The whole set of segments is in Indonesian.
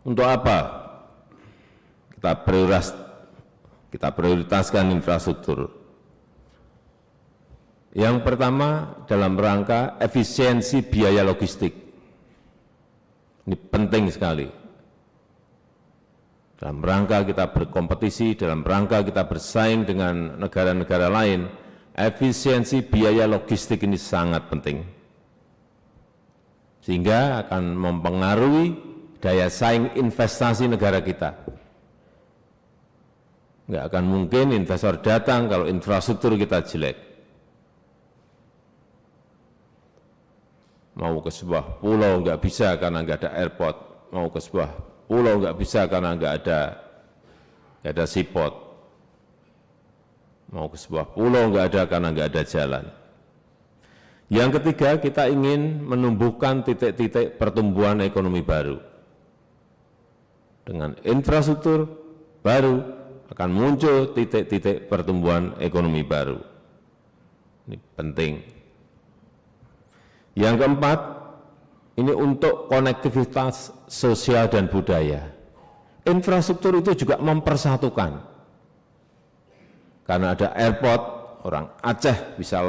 Untuk apa kita prioritaskan infrastruktur? Yang pertama dalam rangka efisiensi biaya logistik. Ini penting sekali. Dalam rangka kita berkompetisi, dalam rangka kita bersaing dengan negara-negara lain, efisiensi biaya logistik ini sangat penting. Sehingga akan mempengaruhi daya saing investasi negara kita. Enggak akan mungkin investor datang kalau infrastruktur kita jelek. Mau ke sebuah pulau enggak bisa karena enggak ada airport, mau ke sebuah pulau enggak bisa karena enggak ada seaport, mau ke sebuah pulau enggak ada karena enggak ada jalan. Yang ketiga, kita ingin menumbuhkan titik-titik pertumbuhan ekonomi baru. Dengan infrastruktur baru akan muncul titik-titik pertumbuhan ekonomi baru. Ini penting. Yang keempat, ini untuk konektivitas sosial dan budaya. Infrastruktur itu juga mempersatukan. Karena ada airport, orang Aceh bisa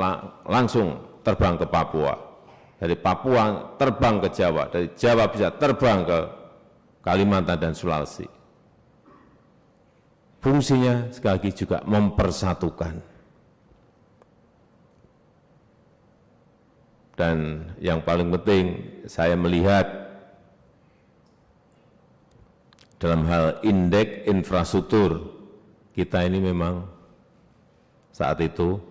langsung terbang ke Papua. Dari Papua terbang ke Jawa, dari Jawa bisa terbang ke Kalimantan dan Sulawesi. Fungsinya sekali lagi juga mempersatukan. Dan yang paling penting saya melihat dalam hal indeks infrastruktur kita ini memang saat itu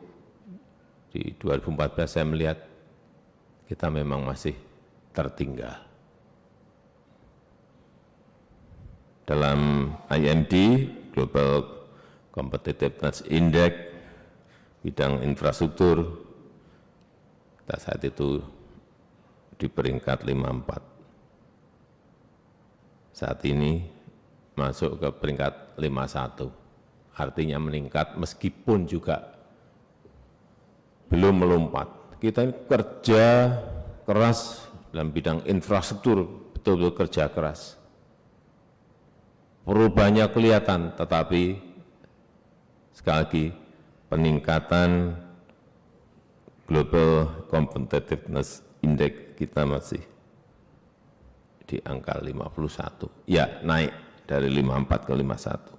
di 2014 saya melihat kita memang masih tertinggal. Dalam IMD, Global Competitiveness Index, bidang infrastruktur, kita saat itu di peringkat 54. Saat ini masuk ke peringkat 51. Artinya meningkat meskipun juga belum melompat. Kita ini kerja keras dalam bidang infrastruktur, betul-betul kerja keras. Perubahannya kelihatan, tetapi sekali lagi peningkatan Global Competitiveness Index kita masih di angka 51. Ya, naik dari 54 ke 51.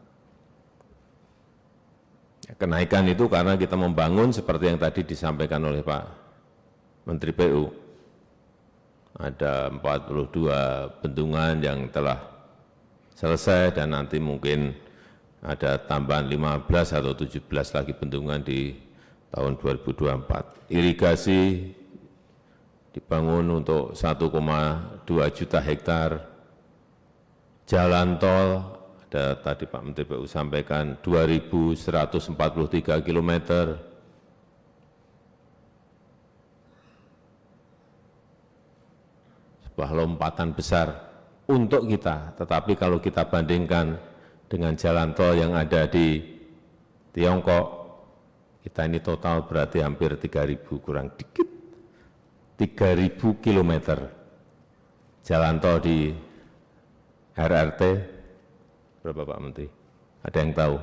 Ya, kenaikan itu karena kita membangun seperti yang tadi disampaikan oleh Pak Menteri PU. Ada 42 bendungan yang telah selesai dan nanti mungkin ada tambahan 15 atau 17 lagi bendungan di tahun 2024. Irigasi dibangun untuk 1,2 juta hektar. Jalan tol, ada tadi Pak Menteri PU sampaikan 2.143 km. Sebuah lompatan besar untuk kita, tetapi kalau kita bandingkan dengan jalan tol yang ada di Tiongkok, kita ini total berarti hampir 3.000 kurang dikit, 3.000 kilometer jalan tol di RRT. Berapa Pak Menteri? Ada yang tahu?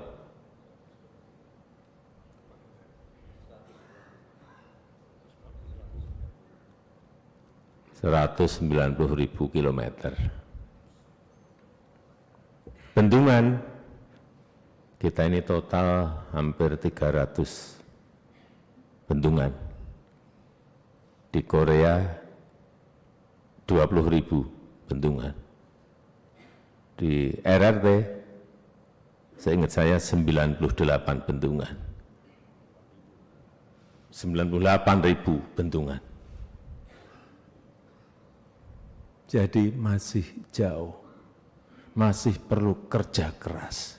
...190.000 kilometer. Bendungan kita ini total hampir 300 bendungan. Di Korea 20.000 bendungan. Di RRT seingat saya 98 bendungan. 98.000 bendungan. Jadi masih jauh, masih perlu kerja keras.